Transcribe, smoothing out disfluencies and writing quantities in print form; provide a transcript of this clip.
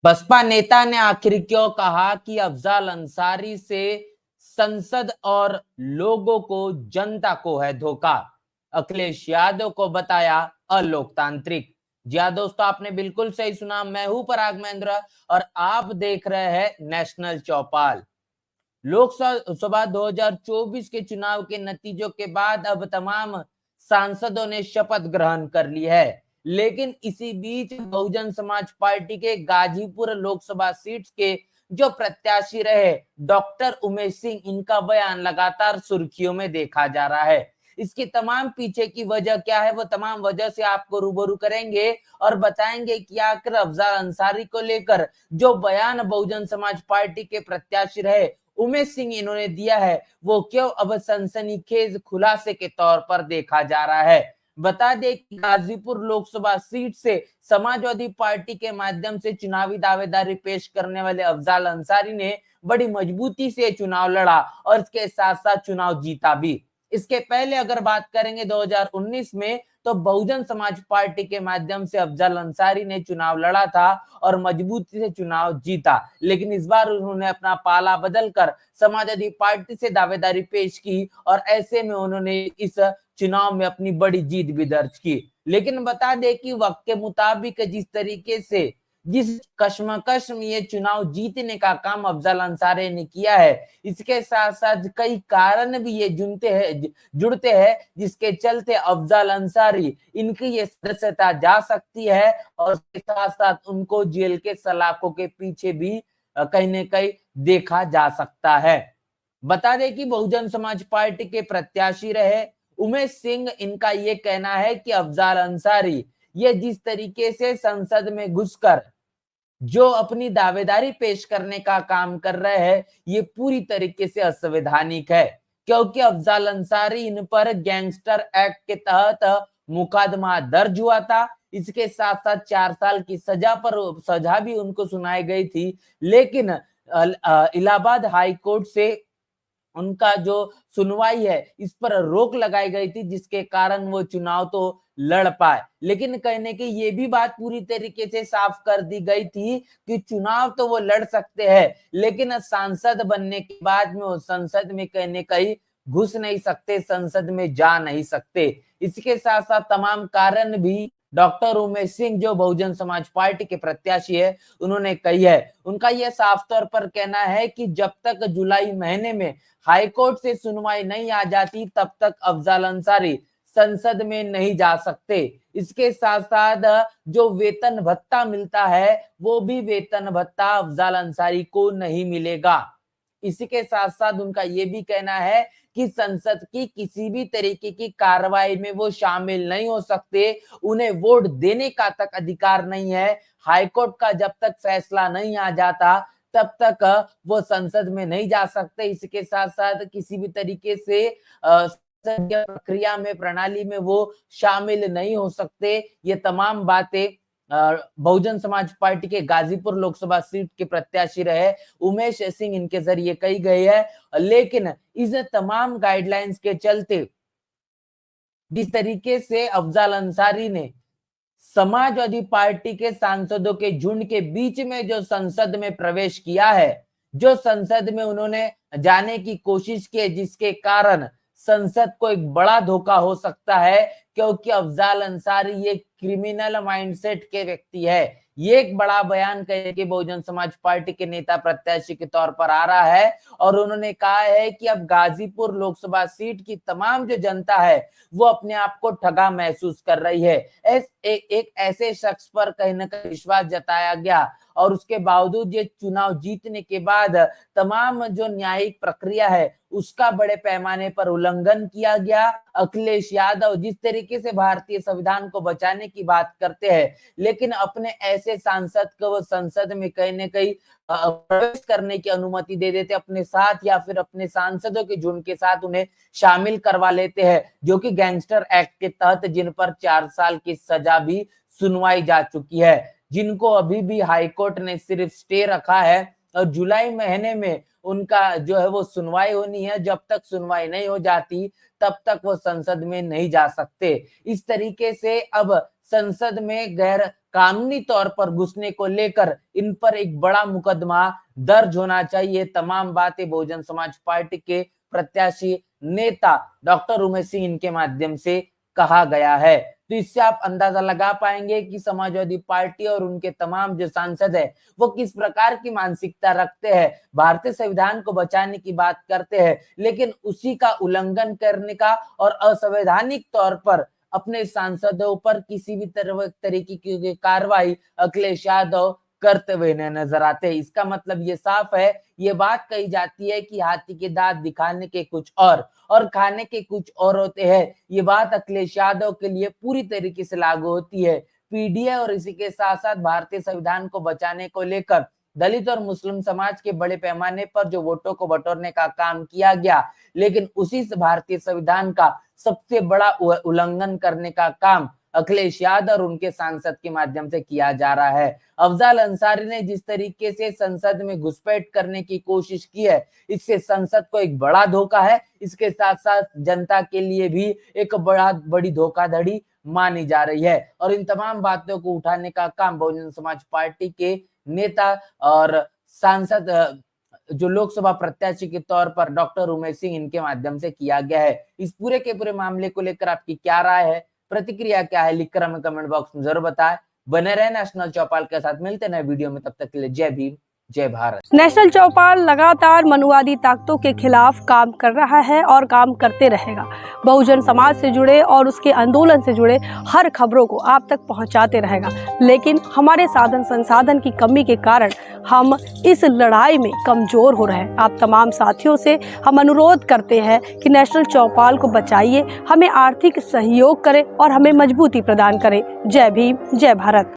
बसपा नेता ने आखिर क्यों कहा कि अफजल अंसारी से संसद और लोगों को, जनता को है धोखा? अखिलेश यादव को बताया अलोकतांत्रिक। जी हाँ दोस्तों, आपने बिल्कुल सही सुना। मैं हूं पराग महेंद्र और आप देख रहे हैं नेशनल चौपाल। लोकसभा 2024 के चुनाव के नतीजों के बाद अब तमाम सांसदों ने शपथ ग्रहण कर ली है, लेकिन इसी बीच बहुजन समाज पार्टी के गाजीपुर लोकसभा सीट के जो प्रत्याशी रहे डॉक्टर उमेश सिंह, इनका बयान लगातार सुर्खियों में देखा जा रहा है। इसकी तमाम पीछे की वजह क्या है, वो तमाम वजह से आपको रूबरू करेंगे और बताएंगे कि आखिर अफजल अंसारी को लेकर जो बयान बहुजन समाज पार्टी के प्रत्याशी रहे उमेश सिंह इन्होंने दिया है, वो क्यों अब सनसनीखेज खुलासे के तौर पर देखा जा रहा है। बता दें कि गाजीपुर लोकसभा सीट से समाजवादी पार्टी के माध्यम से चुनावी दावेदारी पेश करने वाले अफजल अंसारी ने बड़ी मजबूती से चुनाव लड़ा और इसके साथ साथ चुनाव जीता भी। इसके पहले अगर बात करेंगे 2019 में, तो बहुजन समाज पार्टी के माध्यम से अफजल अंसारी ने चुनाव लड़ा था और मजबूती से चुनाव जीता, लेकिन इस बार उन्होंने अपना पाला बदलकर समाजवादी पार्टी से दावेदारी पेश की और ऐसे में उन्होंने इस चुनाव में अपनी बड़ी जीत भी दर्ज की। लेकिन बता दें कि वक्त के मुताबिक जिस तरीके से, जिस कश्मकश में ये चुनाव जीतने का काम अफजल अंसारी ने किया है, इसके साथ साथ कई कारण भी ये जुड़ते हैं जिसके चलते अफजल अंसारी इनकी ये सदस्यता जा सकती है और उसके साथ साथ उनको जेल के सलाखों के पीछे भी कहीं न कहीं देखा जा सकता है। बता दें कि बहुजन समाज पार्टी के प्रत्याशी रहे उमेश सिंह, इनका ये कहना है कि अफजल अंसारी ये जिस तरीके से संसद में घुसकर जो अपनी दावेदारी पेश करने का काम कर रहे हैं, ये पूरी तरीके से असंवैधानिक है, क्योंकि अफजल अंसारी इन पर गैंगस्टर एक्ट के तहत मुकदमा दर्ज हुआ था। इसके साथ साथ 4 साल की सजा भी उनको सुनाई गई थी, लेकिन इलाहाबाद हाई कोर्ट से उनका जो सुनवाई है इस पर रोक लगाई गई थी, जिसके कारण वो चुनाव तो लड़ पाए। लेकिन कहने की ये भी बात पूरी तरीके से साफ कर दी गई थी कि चुनाव तो वो लड़ सकते हैं, लेकिन सांसद बनने के बाद में वो संसद में कहने कहीं घुस नहीं सकते, संसद में जा नहीं सकते। इसके साथ साथ तमाम कारण भी डॉक्टर उमेश सिंह जो बहुजन समाज पार्टी के प्रत्याशी है उन्होंने कही है। उनका यह साफ तौर पर कहना है कि जब तक जुलाई महीने में हाईकोर्ट से सुनवाई नहीं आ जाती तब तक अफजल अंसारी संसद में नहीं जा सकते। इसके साथ साथ जो वेतन भत्ता मिलता है वो भी वेतन भत्ता अफजल अंसारी को नहीं मिलेगा। इसी के साथ साथ उनका ये भी कहना है कि संसद की किसी भी तरीके की कार्रवाई में वो शामिल नहीं हो सकते, उन्हें वोट देने का तक अधिकार नहीं है। हाईकोर्ट का जब तक फैसला नहीं आ जाता तब तक वो संसद में नहीं जा सकते। इसके साथ साथ किसी भी तरीके से संसदीय प्रक्रिया में, प्रणाली में वो शामिल नहीं हो सकते। ये तमाम बातें बहुजन समाज पार्टी के गाजीपुर लोकसभा सीट के प्रत्याशी रहे उमेश सिंह इनके जरिए कही गई है। लेकिन इस तमाम गाइडलाइंस के चलते जिस तरीके से अफजल अंसारी ने समाजवादी पार्टी के सांसदों के झुंड के बीच में जो संसद में प्रवेश किया है, जो संसद में उन्होंने जाने की कोशिश की, जिसके कारण संसद को एक बड़ा धोखा हो सकता है, क्योंकि अफजल अंसारी ये क्रिमिनल माइंडसेट के व्यक्ति है। ये एक बड़ा बयान कह के बहुजन समाज पार्टी के नेता प्रत्याशी के तौर पर आ रहा है और उन्होंने कहा है कि अब गाजीपुर लोकसभा सीट की तमाम जो जनता है वो अपने आप को ठगा महसूस कर रही है। एक ऐसे शख्स पर कहीं ना कहीं विश्वास जताया गया और उसके बावजूद ये चुनाव जीतने के बाद तमाम जो न्यायिक प्रक्रिया है उसका बड़े पैमाने पर उल्लंघन किया गया। अखिलेश यादव जिस तरीके से भारतीय संविधान को बचाने की बात करते हैं, लेकिन अपने ऐसे सांसद को वो संसद में कहीं ना कहीं प्रवेश करने की अनुमति दे देते अपने साथ, या फिर अपने सांसदों के झुंड के साथ उन्हें शामिल करवा लेते हैं, जो कि गैंगस्टर एक्ट के तहत जिन पर 4 साल की सजा भी सुनवाई जा चुकी है, जिनको अभी भी हाईकोर्ट ने सिर्फ स्टे रखा है और जुलाई महीने में उनका जो है वो सुनवाई होनी है। जब तक सुनवाई नहीं हो जाती तब तक वो संसद में नहीं जा सकते। इस तरीके से अब संसद में गैर कानूनी तौर पर घुसने को लेकर इन पर एक बड़ा मुकदमा दर्ज होना चाहिए। तमाम बातें बहुजन समाज पार्टी के प्रत्याशी नेता डॉक्टर उमेश सिंह इनके माध्यम से कहा गया है। तो इससे आप अंदाजा लगा पाएंगे कि समाजवादी पार्टी और उनके तमाम जो सांसद है वो किस प्रकार की मानसिकता रखते हैं। भारतीय संविधान को बचाने की बात करते हैं, लेकिन उसी का उल्लंघन करने का और असंवैधानिक तौर पर अपने सांसदों पर किसी भी तरीके की कार्रवाई अखिलेश यादव करते हुए नजर आते हैं। इसका मतलब ये साफ है, ये बात कही जाती है कि हाथी के दांत दिखाने के कुछ और खाने के कुछ और होते हैं। ये बात अखिलेश यादव के लिए पूरी तरीके से लागू होती है। पीडीए और इसी के साथ साथ भारतीय संविधान को बचाने को लेकर दलित और मुस्लिम समाज के बड़े पैमाने पर जो वोटों को बटोरने का काम किया गया, लेकिन उसी से भारतीय संविधान का सबसे बड़ा उल्लंघन करने का काम अखिलेश यादव और उनके सांसद के माध्यम से किया जा रहा है। अफजल अंसारी ने जिस तरीके से संसद में घुसपैठ करने की कोशिश की है, इससे संसद को एक बड़ा धोखा है। इसके साथ साथ जनता के लिए भी एक बड़ी धोखाधड़ी मानी जा रही है। और इन तमाम बातों को उठाने का काम बहुजन समाज पार्टी के नेता और सांसद जो लोकसभा प्रत्याशी के तौर पर डॉक्टर उमेश सिंह इनके माध्यम से किया गया है। इस पूरे के पूरे मामले को लेकर आपकी क्या राय है, प्रतिक्रिया क्या है, लिखकर हमें कमेंट बॉक्स में जरूर बताएं। बने रहे नेशनल चौपाल के साथ, मिलते नए वीडियो में, तब तक के लिए जय भीम जय भारत। नेशनल चौपाल लगातार मनुवादी ताकतों के खिलाफ काम कर रहा है और काम करते रहेगा। बहुजन समाज से जुड़े और उसके आंदोलन से जुड़े हर खबरों को आप तक पहुंचाते रहेगा। लेकिन हमारे साधन संसाधन की कमी के कारण हम इस लड़ाई में कमजोर हो रहे हैं। आप तमाम साथियों से हम अनुरोध करते हैं कि नेशनल चौपाल को बचाइए, हमें आर्थिक सहयोग करें और हमें मजबूती प्रदान करें। जय भीम जय भारत।